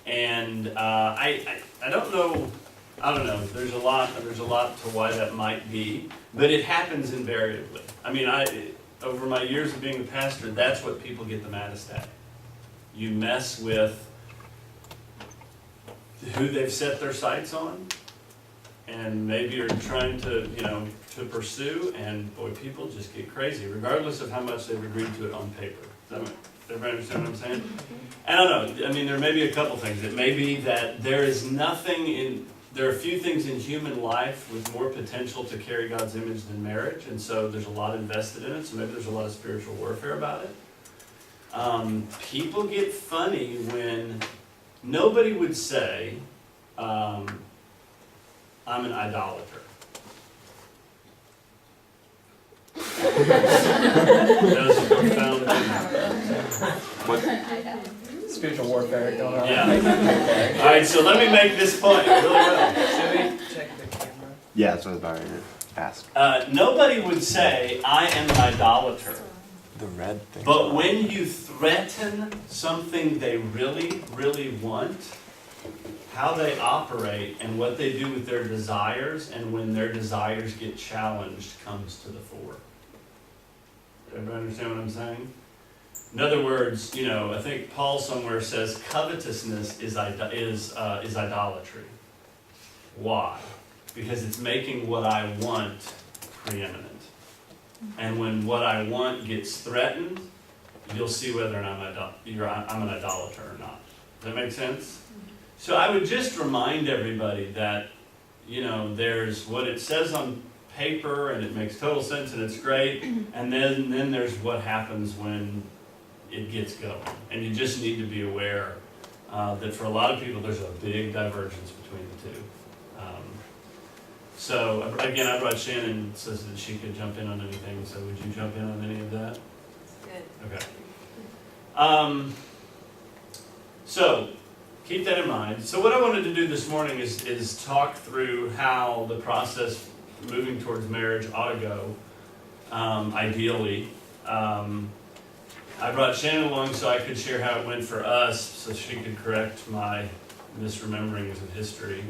And I don't know. I don't know. There's a lot to why that might be, but it happens invariably. I mean, over my years of being a pastor, that's what people get the maddest at. You mess with who they've set their sights on, and maybe you're trying to, to pursue, and boy, people just get crazy, regardless of how much they've agreed to it on paper. Does everybody understand what I'm saying? I don't know. I mean, there may be a couple things. It may be that there are a few things in human life with more potential to carry God's image than marriage, and so there's a lot invested in it, so maybe there's a lot of spiritual warfare about it. People get funny when nobody would say, I'm an idolater. That was a profound thing. Spiritual warfare going on. Yeah. All right, so let me make this point really well. Should we check the camera? Yeah, that's what I was about to ask. Nobody would say, I am an idolater. The red thing. But when you threaten something they really, really want, how they operate and what they do with their desires, and when their desires get challenged, comes to the fore. Everybody understand what I'm saying? In other words, I think Paul somewhere says covetousness is idolatry. Why? Because it's making what I want preeminent. And when what I want gets threatened, you'll see whether or not I'm an idolater or not. Does that make sense? So I would just remind everybody that, there's what it says on paper, and it makes total sense, and it's great, and then there's what happens when it gets going. And you just need to be aware that for a lot of people, there's a big divergence between the two. So again, I brought Shannon, says that she could jump in on anything, so would you jump in on any of that? Good. Okay. So keep that in mind. So what I wanted to do this morning is talk through how the process moving towards marriage ought to go, ideally. I brought Shannon along so I could share how it went for us, so she could correct my misrememberings of history.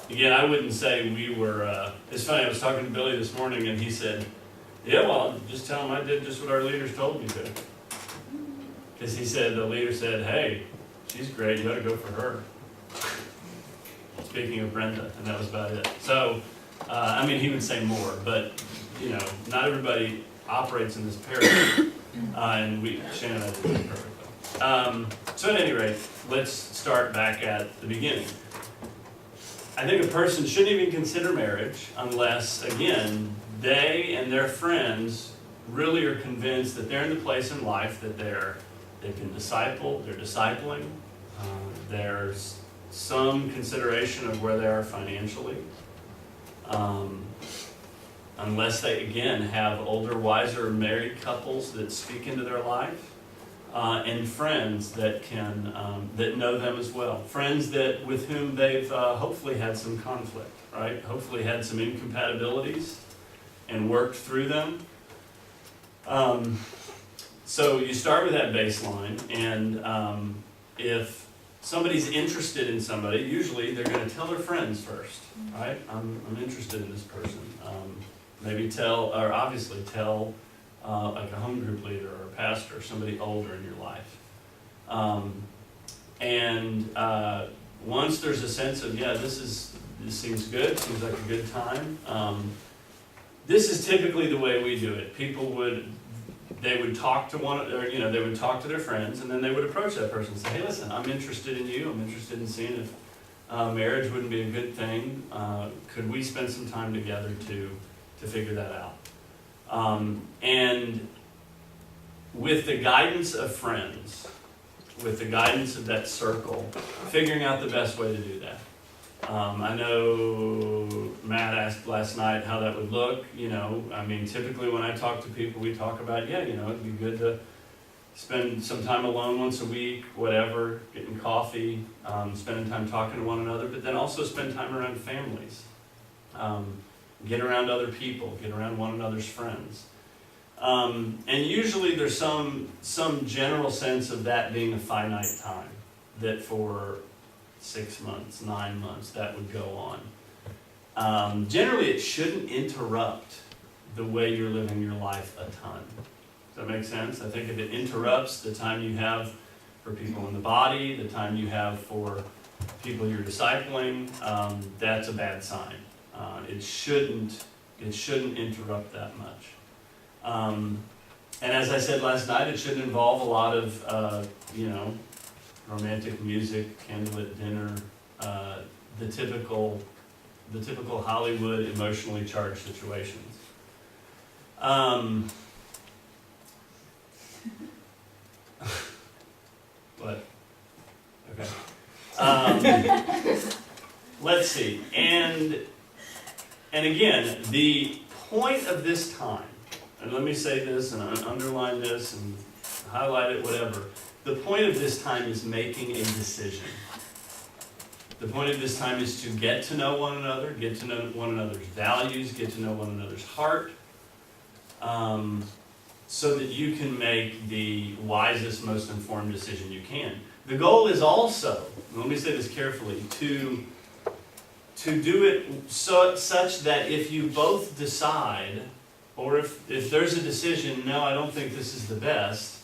Again, I wouldn't say we were, it's funny, I was talking to Billy this morning and he said, yeah, well, just tell him I did just what our leaders told me to. Because he said, the leader said, hey, she's great, you ought to go for her. Speaking of Brenda, and that was about it. So, he would say more, but, not everybody operates in this paradigm. And Shannon and I did it perfectly. So at any rate, let's start back at the beginning. I think a person shouldn't even consider marriage unless, again, they and their friends really are convinced that they're in the place in life that they've been discipled, they're discipling, there's some consideration of where they are financially. Unless they, again, have older, wiser, married couples that speak into their life, and friends that can that know them as well. Friends with whom they've hopefully had some conflict, right? Hopefully had some incompatibilities and worked through them. So you start with that baseline, and if somebody's interested in somebody, usually they're going to tell their friends first, right? I'm interested in this person. Maybe obviously tell like a home group leader or a pastor or somebody older in your life. Once there's a sense of, this seems good, seems like a good time. This is typically the way we do it. They would talk to they would talk to their friends, and then they would approach that person and say, hey, listen, I'm interested in you. I'm interested in seeing if marriage wouldn't be a good thing. Could we spend some time together to figure that out? And with the guidance of friends, with the guidance of that circle, figuring out the best way to do that. I know Matt asked last night how that would look. Typically when I talk to people, we talk about, it'd be good to spend some time alone once a week, whatever, getting coffee, spending time talking to one another, but then also spend time around families. Get around other people, get around one another's friends. And usually there's some general sense of that being a finite time. that for 6 months, 9 months, that would go on. Generally, it shouldn't interrupt the way you're living your life a ton. Does that make sense? I think if it interrupts the time you have for people in the body, the time you have for people you're discipling, that's a bad sign. It shouldn't interrupt that much. And as I said last night, it shouldn't involve a lot of, romantic music, candlelit dinner, the typical Hollywood emotionally charged situations. What? Okay. Let's see. And again, the point of this time, and let me say this and underline this and highlight it, whatever. The point of this time is making a decision. The point of this time is to get to know one another, get to know one another's values, get to know one another's heart, so that you can make the wisest, most informed decision you can. The goal is also, let me say this carefully, to do it such that if you both decide, or if there's a decision, no, I don't think this is the best,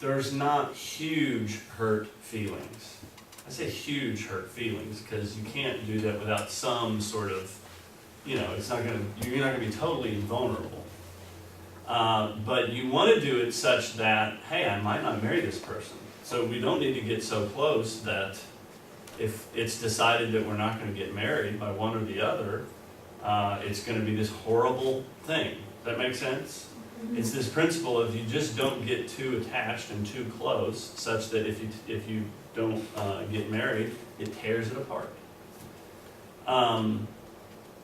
there's not huge hurt feelings. I say huge hurt feelings because you can't do that without some sort of, you're not going to be totally invulnerable. But you want to do it such that, hey, I might not marry this person. So we don't need to get so close that if it's decided that we're not going to get married by one or the other, it's going to be this horrible thing. Does that make sense? It's this principle of you just don't get too attached and too close, such that if you don't get married, it tears it apart.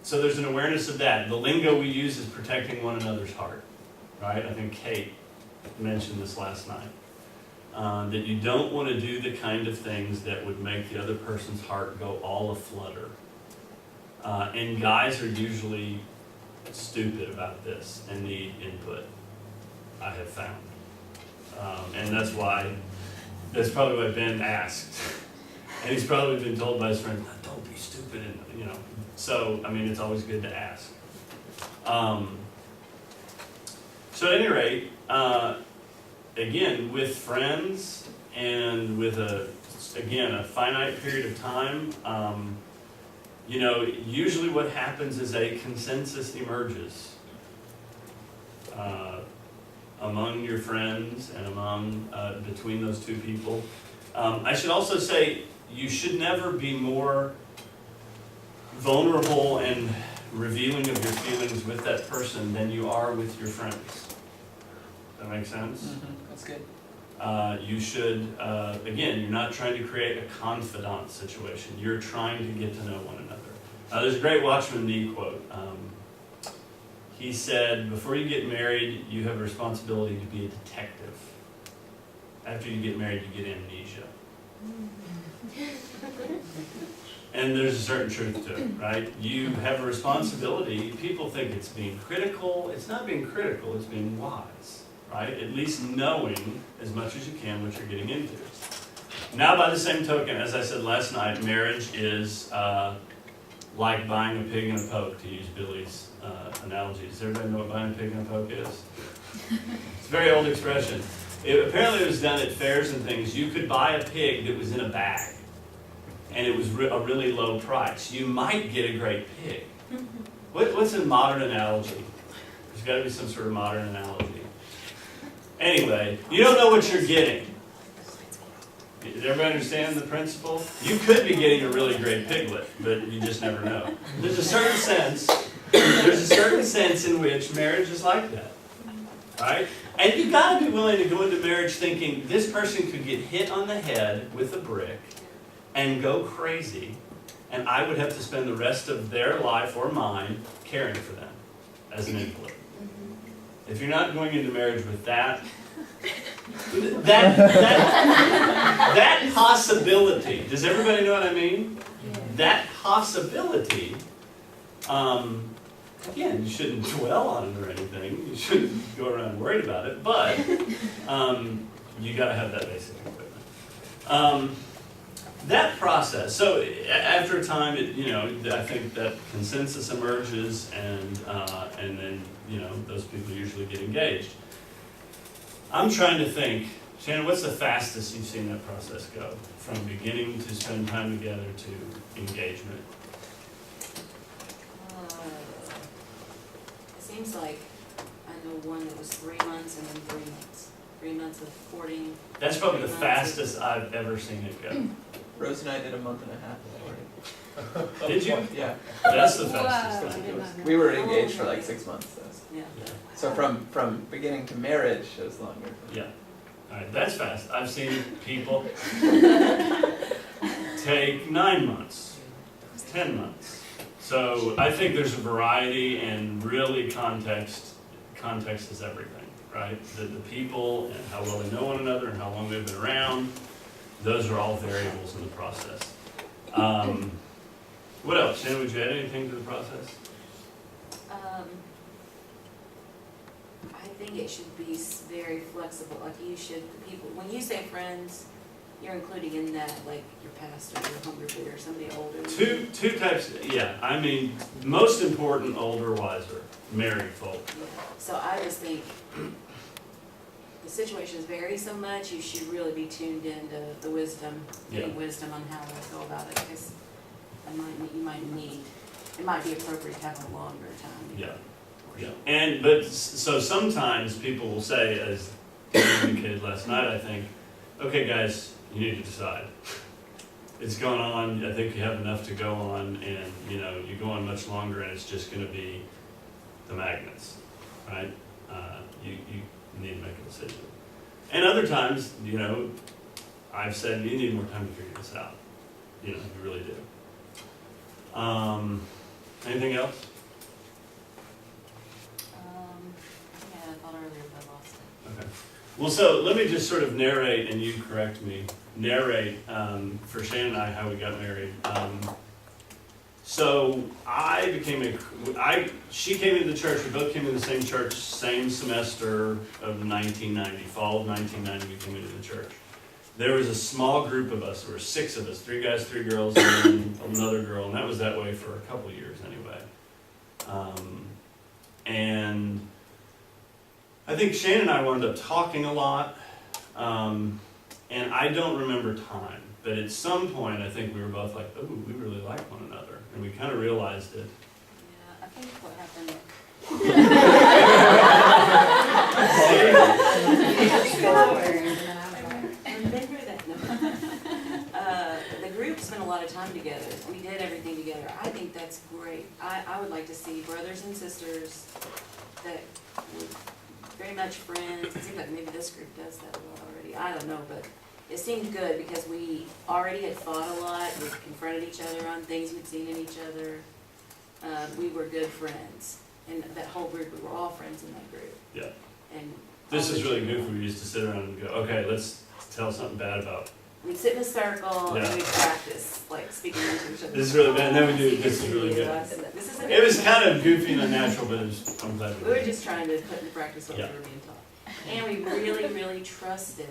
So there's an awareness of that. The lingo we use is protecting one another's heart, right? I think Kate mentioned this last night. That you don't want to do the kind of things that would make the other person's heart go all aflutter. And guys are usually stupid about this and need input, I have found. And that's probably why Ben asked. And he's probably been told by his friends, don't be stupid, and So, it's always good to ask. So at any rate, again, with friends and with a finite period of time, usually what happens is a consensus emerges among your friends and between those two people. I should also say you should never be more vulnerable and revealing of your feelings with that person than you are with your friends. Does that make sense? Mm-hmm. That's good. You should, you're not trying to create a confidant situation. You're trying to get to know one another. There's a great Watchman Nee quote. He said, before you get married, you have a responsibility to be a detective. After you get married, you get amnesia. And there's a certain truth to it, right? You have a responsibility. People think it's being critical. It's not being critical, it's being wise, right? At least knowing as much as you can what you're getting into. Now, by the same token, as I said last night, marriage is like buying a pig in a poke, to use Billy's analogy. Does everybody know what buying a pig in a poke is? It's a very old expression. Apparently it was done at fairs and things. You could buy a pig that was in a bag, and it was a really low price. You might get a great pig. What's a modern analogy? There's got to be some sort of modern analogy. Anyway, you don't know what you're getting. Does everybody understand the principle? You could be getting a really great piglet, but you just never know. There's a certain sense in which marriage is like that, right? And you got to be willing to go into marriage thinking this person could get hit on the head with a brick and go crazy, and I would have to spend the rest of their life or mine caring for them as an invalid. If you're not going into marriage with that possibility, does everybody know what I mean? Yeah. That possibility, again, you shouldn't dwell on it or anything. You shouldn't go around worried about it, but you got to have that basic equipment. That process, so after a time, I think that consensus emerges and then, those people usually get engaged. I'm trying to think, Shannon, what's the fastest you've seen that process go? From beginning to spend time together to engagement? It seems like I know one that was 3 months and then 3 months. 3 months of courting. That's probably the 3 months of- fastest I've ever seen it go. Rose and I did a month and a half of courting. Did you? Yeah, That's the Wow. fastest. I did not know. we were How long engaged for were like you? 6 months though. Yeah. Yeah. So from beginning to marriage, it was longer. Yeah. All right, that's fast. I've seen people take 9 months, 10 months. So I think there's a variety, and really context is everything, right? The people and how well they know one another and how long they've been around, those are all variables in the process. What else? Shannon, would you add anything to the process? I think it should be very flexible, like you should, the people, when you say friends, you're including in that, like, your pastor, your home group leader, somebody older. than Two types, yeah. I mean, most important, older, wiser, married folk. you. Yeah. So I just think the situations vary so much, you should really be tuned into the wisdom, getting wisdom on how to go about it, because you might need, it might be appropriate to have a longer time. Yeah. Yeah, but so sometimes people will say, as you indicated last night, I think, okay guys, you need to decide. It's going on, I think you have enough to go on, and you go on much longer and it's just gonna be the magnets, right? You need to make a decision. And other times, I've said you need more time to figure this out. You really do. Anything else? Yeah, I thought earlier, but I lost it. Okay. Well, so let me just sort of narrate, and you correct me, for Shannon and I how we got married. So she came into the church, we both came into the same church, same semester of 1990, fall of 1990 we came into the church. There was a small group of us, there were 6 of us, 3 guys, 3 girls, and then another girl, and that was that way for a couple of years anyway. And I think Shannon and I wound up talking a lot, and I don't remember time, but at some point I think we were both like, oh, we really like one another, and we kind of realized it. Yeah, I think what happened. Remember that? No. The group spent a lot of time together. We did everything together. I think that's great. I would like to see brothers and sisters that were very much friends. It seems like maybe this group does that a lot already. I don't know, but it seemed good because we already had fought a lot. We confronted each other on things we'd seen in each other. We were good friends. And that whole group, we were all friends in that group. Yeah. And This is really goofy. We used to sit around and go, okay, let's tell something bad about. we'd sit in a circle Yeah. and we'd practice, like speaking into each other. This is really bad, and then we do, this is really good. This is It was kind of goofy and unnatural, but I'm glad We we were did. just trying to put into practice what we Yeah. were being taught. And we really, really trusted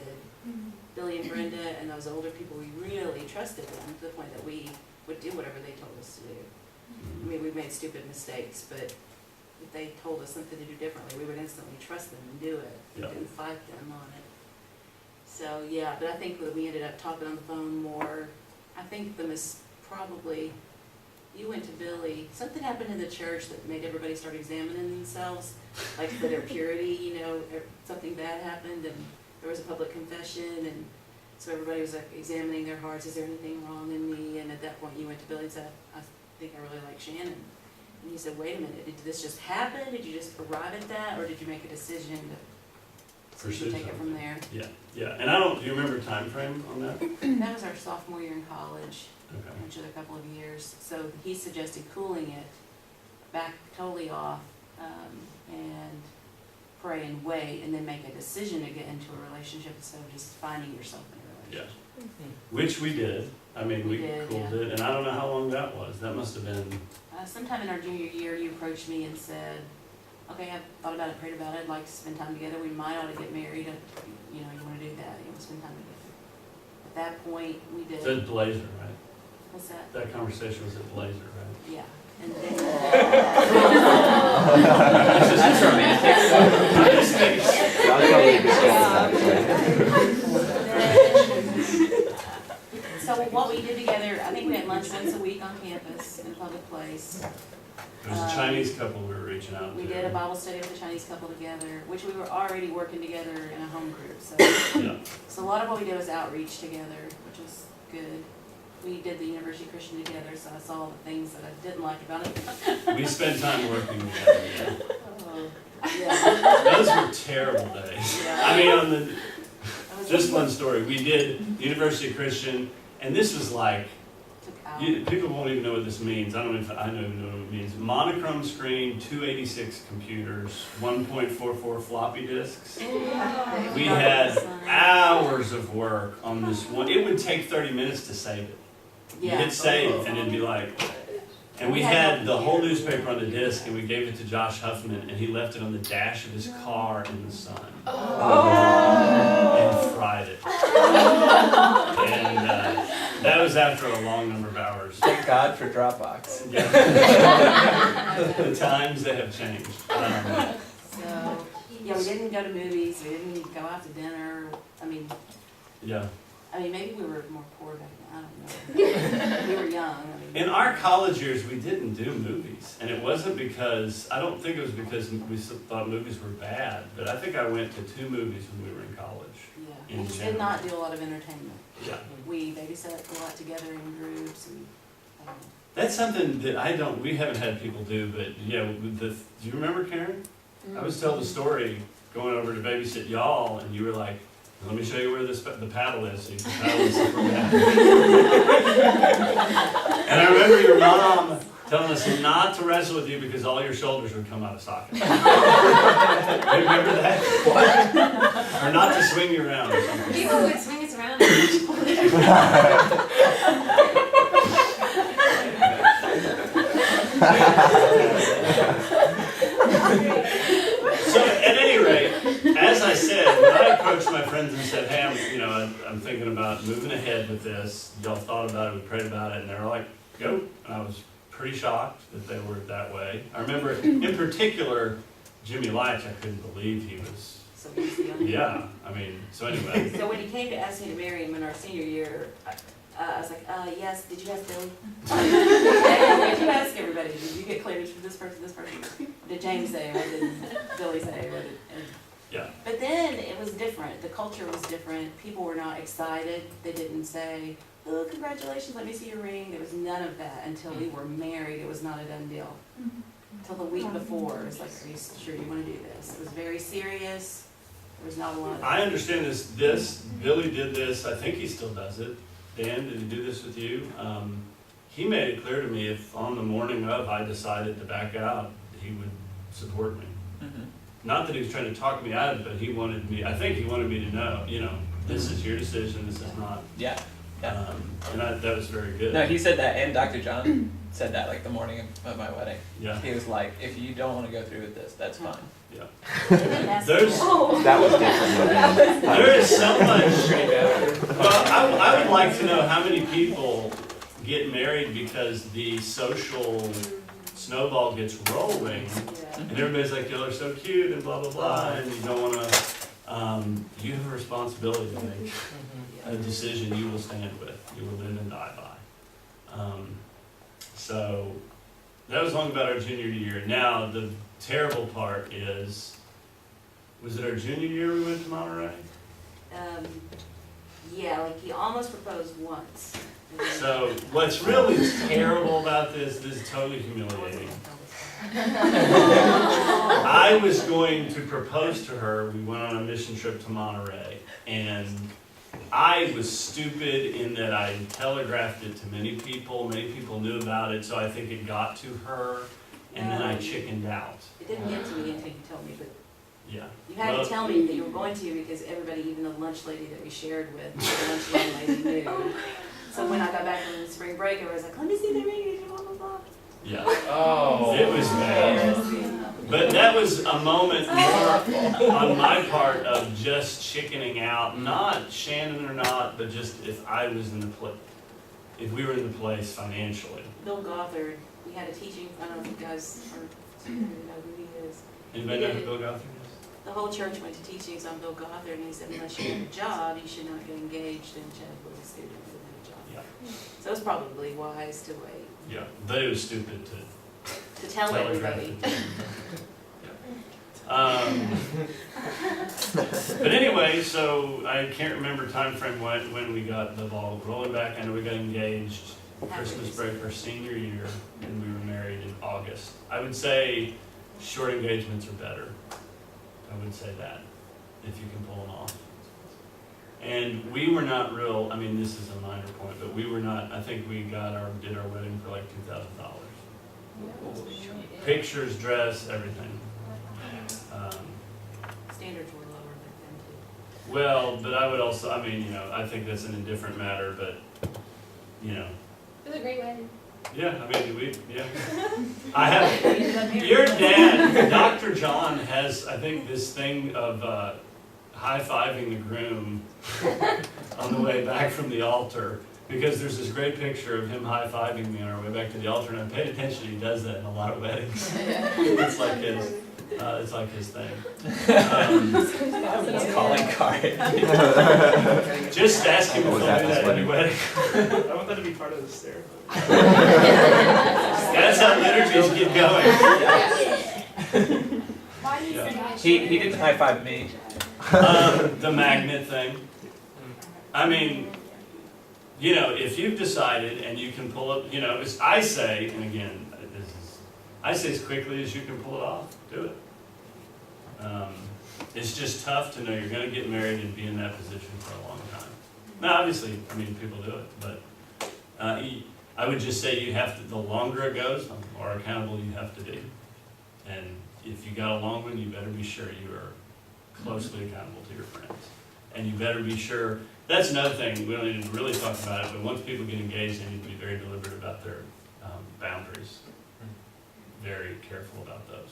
Billy and Brenda and those older people. We really trusted them to the point that we would do whatever they told us to do. I mean, we made stupid mistakes, but if they told us something to do differently, we would instantly trust them and do it. We Yeah. didn't fight them on it. So, yeah, but I think that we ended up talking on the phone more. I think probably, you went to Billy, something happened in the church that made everybody start examining themselves, like for their purity, something bad happened and there was a public confession, and so everybody was like examining their hearts, is there anything wrong in me? And at that point you went to Billy and said, I think I really like Shannon. And he said, wait a minute, did this just happen? Did you just arrive at that, or did you make a decision to Pursue take it from there? Yeah, and do you remember time frame on that? That was our sophomore year in college, Okay. which was a couple of years. So he suggested cooling it back totally off, and pray and wait, and then make a decision to get into a relationship instead of just finding yourself in a Yeah. relationship. Which we did. I mean, we We did, cooled yeah. it, and I don't know how long that was. That must have been, Sometime in our junior year, you approached me and said, okay, I've thought about it, prayed about it, I'd like to spend time together, we might ought to get married, you wanna do that, you wanna spend time together. at that point, we It's did, at Blazer, right? what's that? That conversation was at Blazer, right? Yeah, and then. That's romantic. I'm just making sure. That was probably a good guess, So what we did together, I think we had lunch once a week on campus in a public place. There was a Chinese couple we were reaching out to. We did a Bible study with a Chinese couple together, which we were already working together in a home group, so. Yeah. So a lot of what we did was outreach together, which was good. We did the University Christian together, so I saw the things that I didn't like about it. We spent time working together, yeah. Yeah. Those were terrible days. Yeah. I mean, on the, That was just one story, we did University Christian, and this was like, took out. people won't even know what this means. I don't even know what it means. Monochrome screen, 286 computers, 1.44 floppy disks. We had hours of work on this one. It would take 30 minutes to save it. You Yeah. hit save, and it'd be like, and we had the whole newspaper on the disc, and we gave it to Josh Huffman, and he left it on the dash of his car in the sun. And fried it. And that was after a long number of hours. Thank God for Dropbox. Yeah. The times they have changed. So, yeah, we didn't go to movies, we didn't go out to dinner. Yeah. Maybe we were more poor back then, I don't know. We were young, In our college years, we didn't do movies, and it wasn't because, I don't think it was because we thought movies were bad, but I think I went to 2 movies when we were in college. yeah. In We did general. not do a lot of entertainment. Yeah. We babysat a lot together in groups and, That's something that we haven't had people do, but yeah, do you remember, Karen? I was telling the story, going over to babysit y'all, and you were like, let me show you where the paddle is, so you can paddle this from that. And I remember your mom telling us not to wrestle with you because all your shoulders would come out of socket. You remember that? What? Or not to swing you around or something. People would swing us around. So at any rate, as I said, when I approached my friends and said, hey, I'm thinking about moving ahead with this, y'all thought about it, we prayed about it, and they were like, go. And I was pretty shocked that they were that way. I remember, in particular, Jimmy Leitch, I couldn't believe he was, so he was the only. yeah, so anyway. So when he came to ask me to marry him in our senior year, I was like, yes, did you ask Billy? Did you ask everybody? Did you get clearance from this person, this person? Did James say, or did Billy say? Yeah. But then it was different. The culture was different. People were not excited. They didn't say, oh, congratulations, let me see your ring. There was none of that until we were married. It was not a done deal. Until the week before, it was like, are you sure you want to do this? It was very serious. There was not a lot of. I understand this, Billy did this, I think he still does it. Dan, did he do this with you? He made it clear to me if on the morning of I decided to back out, he would support me. Mm-hmm. Not that he was trying to talk me out of it, but I think he wanted me to know, this is your decision, this is not. Yeah. Yeah. And that was very good. No, he said that, and Dr. John said that like the morning of my wedding. Yeah. He was like, if you don't want to go through with this, that's fine. Yeah. They didn't ask me There's- that. That was different. There is so much. Well, I would like to know how many people get married because the social snowball gets rolling, Yeah. and everybody's like, y'all are so cute and blah, blah, blah, and you don't want to, you have a responsibility to make a decision you will stand with, you will live and die by. So that was long about our junior year. Now, the terrible part is, was it our junior year we went to Monterey? Yeah, like he almost proposed once. So what's really terrible about this is totally humiliating. I was going to propose to her, we went on a mission trip to Monterey, and I was stupid in that I telegraphed it to many people knew about it, so I think it got to her, and then I chickened out. It didn't get to me until you told me, but Yeah. you had Well- to tell me that you were going to because everybody, even the lunch lady that we shared with, the lunch lady knew. So when I got back from spring break, I was like, let me see the ring, blah, blah, blah. Yeah. Oh. It was bad. But that was a moment more on my part of just chickening out, not Shannon or not, but just if I was in the place, if we were in the place financially. Bill Gothard, we had a teaching, I don't know if you guys know who he is. Anybody know who Bill Gothard is? The whole church went to teachings on Bill Gothard, and he said unless you have a job, you should not get engaged, and Chad was a student who had a job. Yeah. So it's probably wise to wait, Yeah, but it was stupid to to tell telegraph everybody. it. But anyway, so I can't remember time frame when we got the ball rolling back. I know we got engaged Christmas break our senior year, and we were married in August. I would say short engagements are better. I would say that, if you can pull them off. And we were not real, I mean, this is a minor point, but we were not, I think we did our wedding for like $2,000. Pictures, dress, everything. Standards were lower back then too. Well, but I would also, I mean, I think that's an indifferent matter, but, It was a great wedding. yeah, I mean, yeah. I have, your dad, Dr. John, has, I think, this thing of high-fiving the groom on the way back from the altar, because there's this great picture of him high-fiving me on our way back to the altar, and I paid attention, he does that in a lot of weddings. It's like his thing. It's a calling card. Just ask him if he'll do that at your wedding. I want that to be part of the ceremony. That's how liturgies get going. Why do you Yeah. say He didn't high five me. The magnet thing. I mean, if you've decided and you can pull it, I say, and again, I say as quickly as you can pull it off, do it. It's just tough to know you're going to get married and be in that position for a long time. Now, obviously, people do it, but I would just say you have to, the longer it goes, the more accountable you have to be. And if you got a long one, you better be sure you are closely accountable to your friends. And you better be sure, that's another thing, we don't need to really talk about it, but once people get engaged, they need to be very deliberate about their boundaries. Very careful about those.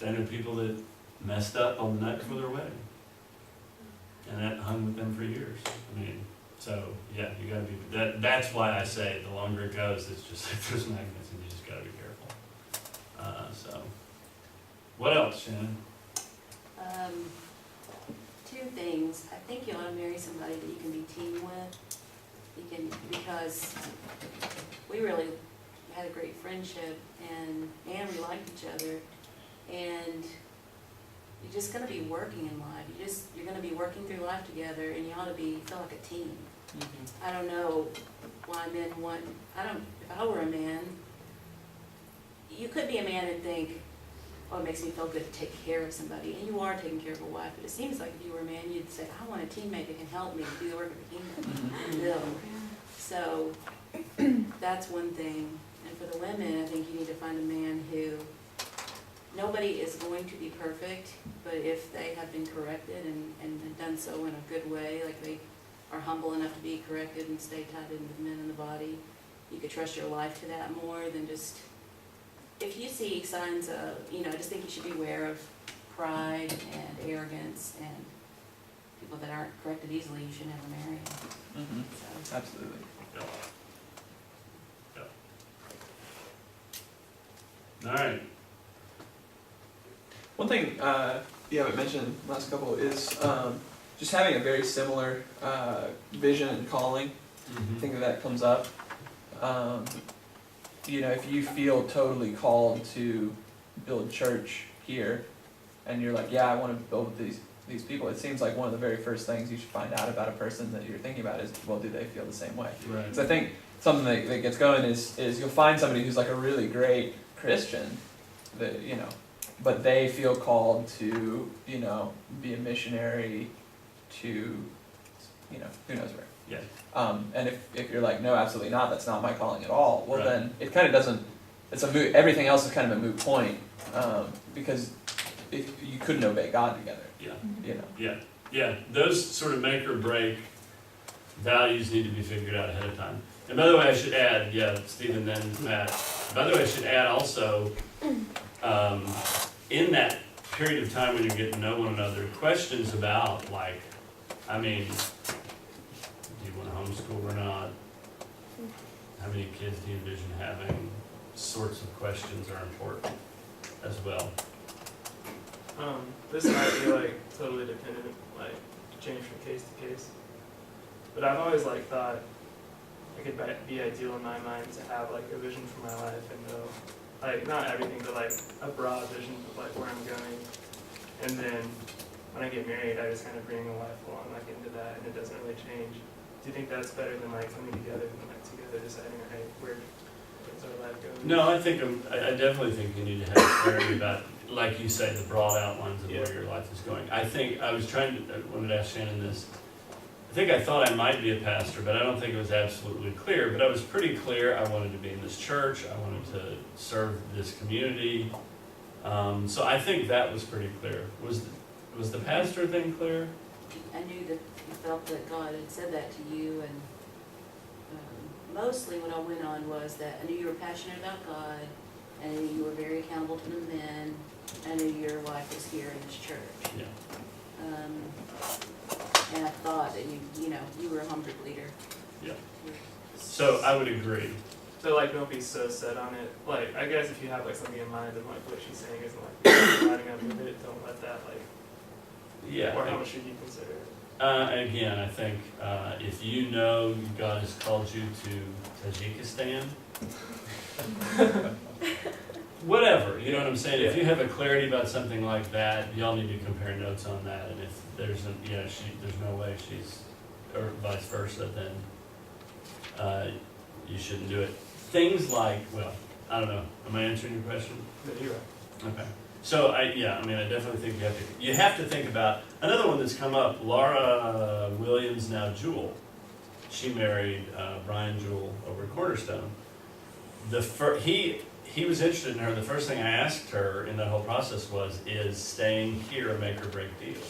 I know people that messed up on the night before their wedding. And that hung with them for years. You gotta be, that's why I say the longer it goes, it's just like there's magnets and you just gotta be careful. What else, Shannon? Two things. I think you ought to marry somebody that you can be team with. Because we really had a great friendship and we liked each other, and you're just gonna be working in life. You're gonna be working through life together, and you ought to feel like a team. I don't know why men if I were a man, you could be a man and think, oh, it makes me feel good to take care of somebody, and you are taking care of a wife, but it seems like if you were a man, you'd say, I want a teammate that can help me do the work of the kingdom. No. So that's one thing. And for the women, I think you need to find a man who, nobody is going to be perfect, but if they have been corrected and done so in a good way, like they are humble enough to be corrected and stay tied into the men in the body, you could trust your life to that more than just, if you see signs of, I just think you should beware of pride and arrogance and people that aren't corrected easily, you should never marry them. So. Absolutely. All right. One thing you haven't mentioned last couple is just having a very similar vision and calling. I think that comes up. If you feel totally called to build church here, and you're like, yeah, I want to build these people, it seems like one of the very first things you should find out about a person that you're thinking about is, well, do they feel the same way? Right. Because I think something that gets going is you'll find somebody who's like a really great Christian, that but they feel called to be a missionary to who knows where. Yeah. And if you're like, no, absolutely not, that's not my calling at all, well Right. then it kind of doesn't, it's a moot, everything else is kind of a moot point, because if you couldn't obey God together. Yeah, those sort of make or break values need to be figured out ahead of time. And by the way, I should add, yeah, Stephen, then Matt. By the way, I should add also, in that period of time when you're getting to know one another, questions about like, I mean, do you want to homeschool or not? How many kids do you envision having? Sorts of questions are important as well. This might be like totally dependent, like change from case to case. But I've always like thought it could be ideal in my mind to have like a vision for my life and know, like not everything, but like a broad vision of like where I'm going. And then when I get married, I just kind of bring a life along like into that, and it doesn't really change. Do you think that's better than like coming together and like together deciding, hey, where's our life going? No, I think, I definitely think you need to have clarity about, like you say, the broad outlines of where your life is going. I think, I wanted to ask Shannon this. I thought I might be a pastor, but I don't think it was absolutely clear, but I was pretty clear. I wanted to be in this church. I wanted to serve this community. So I think that was pretty clear. Was the pastor thing clear? I knew that you felt that God had said that to you, and mostly what I went on was that I knew you were passionate about God, and I knew you were very accountable to the men, and I knew your life was here in this church. Yeah. And I thought that you were a home group leader. Yeah. So I would agree. So like don't be so set on it. Like I guess if you have like something in mind and like what she's saying isn't like lining up with it, don't let that like. Yeah. Or how much should you consider it? Again, I think if you know God has called you to Tajikistan, whatever, you know what I'm saying? If you have a clarity about something like that, y'all need to compare notes on that. And if there's there's no way she's, or vice versa, then you shouldn't do it. Things like, well, I don't know. Am I answering your question? No, you're right. Okay. So I definitely think you have to think about another one that's come up. Laura Williams, now Jewel. She married Brian Jewel over at Cornerstone. He was interested in her. The first thing I asked her in that whole process was, is staying here a make or break deal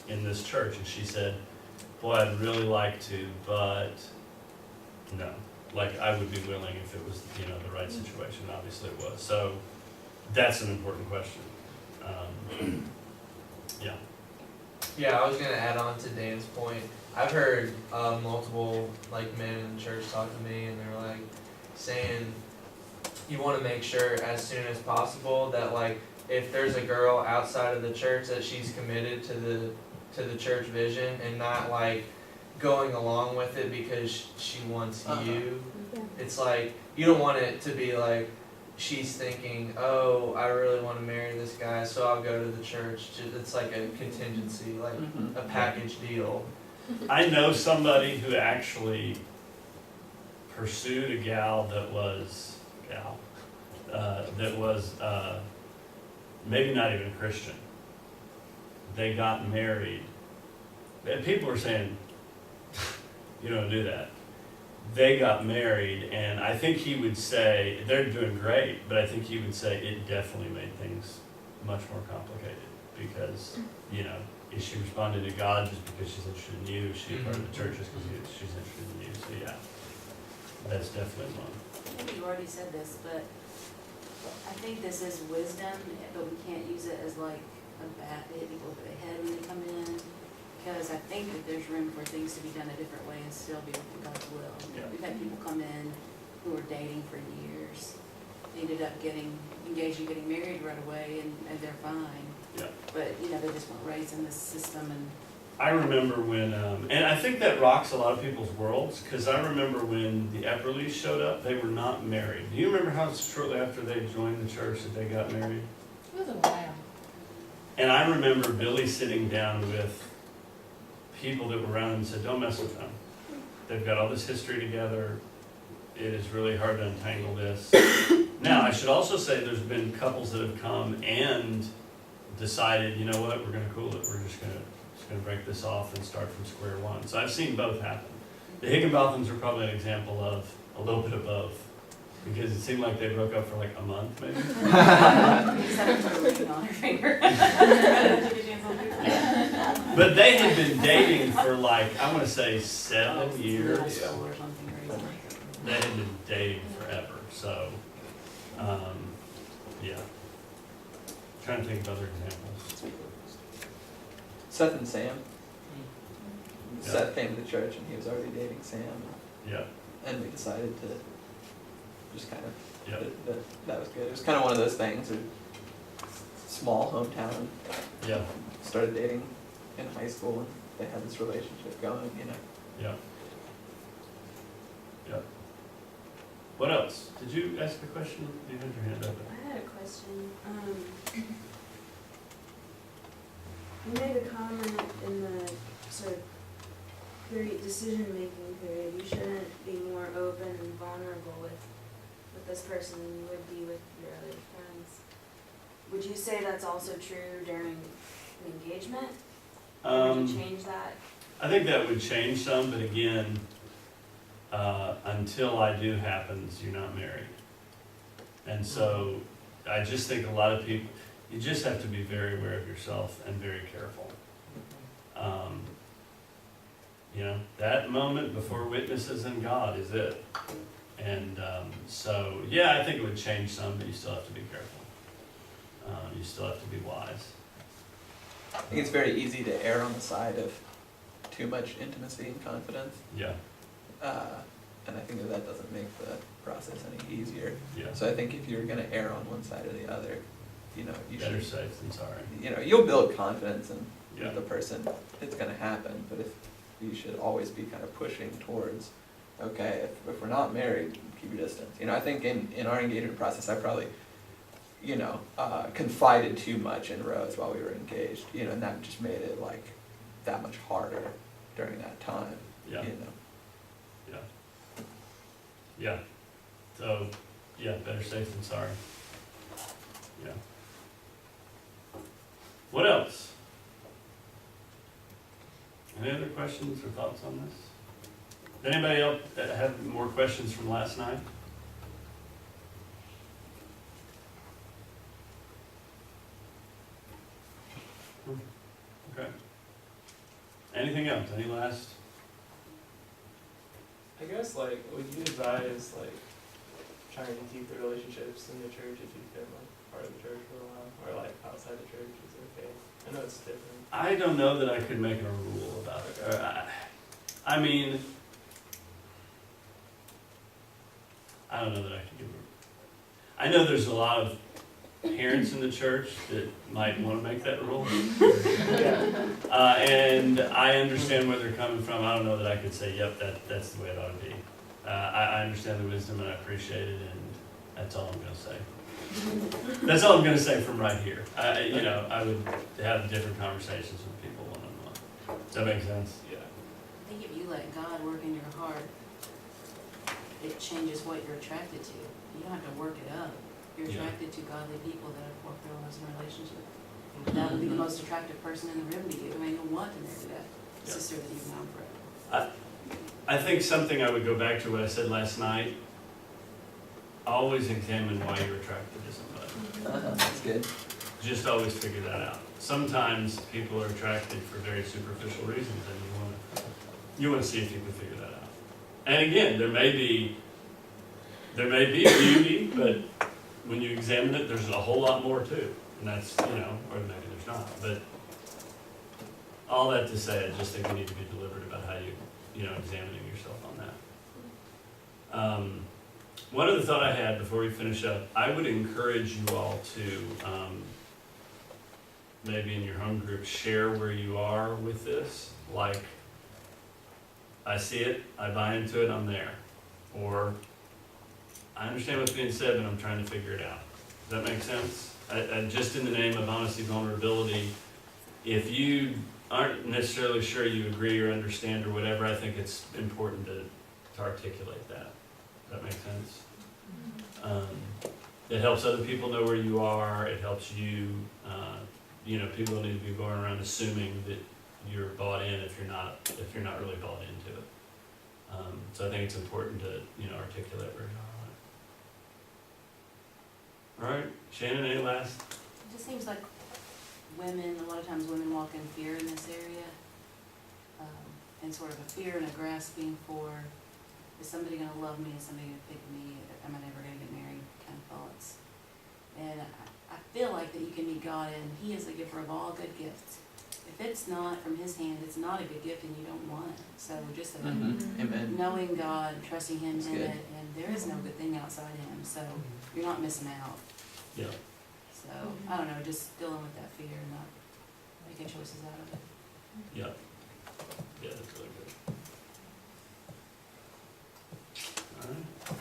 in this church? And she said, boy, I'd really like to, but no. Like I would be willing if it was the right situation. Obviously it was. So that's an important question. Yeah. Yeah, I was gonna add on to Dan's point. I've heard multiple like men in the church talk to me, and they're like saying you want to make sure as soon as possible that like if there's a girl outside of the church that she's committed to the church vision and not like going along with it because she wants you. It's like you don't want it to be like she's thinking, oh, I really want to marry this guy, so I'll go to the church. It's like a contingency, like a package deal. I know somebody who actually pursued a gal that was maybe not even a Christian. They got married. And people were saying, you don't do that. They got married, and I think he would say, they're doing great, but I think he would say it definitely made things much more complicated because, is she responding to God just because she's interested in you? Is she a part of the church just because she's interested in you? So yeah, that's definitely one. Maybe you already said this, but I think this is wisdom, but we can't use it as like a bat to hit people over the head when they come in. Because I think that there's room for things to be done a different way and still be within God's will. Yeah. We've had people come in who were dating for years, ended up getting engaged and getting married right away, and they're fine. Yeah. But they just weren't raised in this system. And I remember when, and I think that rocks a lot of people's worlds, because I remember when the Epperleys showed up, they were not married. Do you remember how shortly after they joined the church that they got married? It was a while. And I remember Billy sitting down with people that were around and said, don't mess with them. They've got all this history together. It is really hard to untangle this. Now, I should also say there's been couples that have come and decided, you know what, we're going to cool it. We're just going to break this off and start from square one. So I've seen both happen. The Higginbothams are probably an example of a little bit of both, because it seemed like they broke up for like a month, maybe. we just haven't put a ring on her finger. But they had been dating for like, I want to say 7 years. Middle school or something crazy. they had been dating forever, so, yeah. Trying to think of other examples. Seth and Sam. Yeah. Seth came to the church and he was already dating Sam, Yeah, and we decided to just kind of, yeah, that was good. It was kind of one of those things, small hometown, yeah, started dating in high school, and they had this relationship going, you know. yeah. Yeah. What else? Did you ask a question? You had your hand up. I had a question. You made a comment in the sort of decision-making period, you shouldn't be more open and vulnerable with this person than you would be with your other friends. Would you say that's also true during an engagement? Or would you change that? I think that would change some, but again, until I do happens, you're not married. And so, I just think a lot of people, you just have to be very aware of yourself and very careful. You know, that moment before witnesses and God is it. And so, yeah, I think it would change some, but you still have to be careful. You still have to be wise. I think it's very easy to err on the side of too much intimacy and confidence. Yeah, And I think that doesn't make the process any easier. yeah. So I think if you're gonna err on one side or the other, you know, you Better should, safe than sorry. you know, you'll build confidence in Yeah, the person, it's gonna happen, but if, you should always be kind of pushing towards, okay, if we're not married, keep your distance. You know, I think in our engagement process, I probably, you know, confided too much in Rose while we were engaged, you know, and that just made it like that much harder during that time, you yeah, know. yeah. Yeah, so, yeah, better safe than sorry. Yeah. What else? Any other questions or thoughts on this? Does anybody else have more questions from last night? Okay. Anything else? Any last? I guess, like, would you advise, like, trying to keep the relationships in the church if you've been, like, part of the church for a while, or, like, outside the church is okay? I know it's different. I don't know that I could make a rule about it. I mean, I don't know that I could give a. I know there's a lot of parents in the church that might want to make that rule. And I understand where they're coming from. I don't know that I could say, yep, that's the way it ought to be. I understand the wisdom and I appreciate it, and that's all I'm going to say. That's all I'm going to say from right here. You know, I would have different conversations with people one-on-one. Does that make sense? Yeah. I think if you let God work in your heart, it changes what you're attracted to. You don't have to work it up. You're Yeah. attracted to godly people that have worked their lives in a relationship. That would be the most attractive person in the room to you. I mean, you'll want to marry that Yeah. sister that you've known forever. I think something I would go back to what I said last night. Always examine why you're attracted to somebody. That's good. Just always figure that out. Sometimes people are attracted for very superficial reasons, and you want to see if you can figure that out. And again, there may be beauty, but when you examine it, there's a whole lot more too. And that's, you know, or maybe there's not. But all that to say, I just think you need to be deliberate about how you know, examining yourself on that. One other thought I had before we finish up, I would encourage you all to, maybe in your home group, share where you are with this. Like, I see it, I buy into it, I'm there. Or, I understand what's being said, but I'm trying to figure it out. Does that make sense? I just in the name of honesty, vulnerability, if you aren't necessarily sure you agree or understand or whatever, I think it's important to articulate that. Does that make sense? It helps other people know where you are. It helps you. You know, people don't need to be going around assuming that you're bought in if you're not really bought into it. So I think it's important to, you know, articulate where you are. All right, Shannon, any last? It just seems like women, a lot of times women walk in fear in this area, and sort of a fear and a grasping for is somebody gonna love me, is somebody gonna pick me, am I never gonna get married, kind of thoughts. And I feel like that you can meet God and He is the giver of all good gifts. If it's not from His hand, it's not a good gift and you don't want it. So just Amen. knowing God, trusting Him That's in good. it, and there is no good thing outside Him, so you're not missing out. Yeah. So, I don't know, just dealing with that fear and not making choices out of it. Yeah. Yeah, that's really good. All right.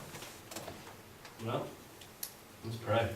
Well, let's pray.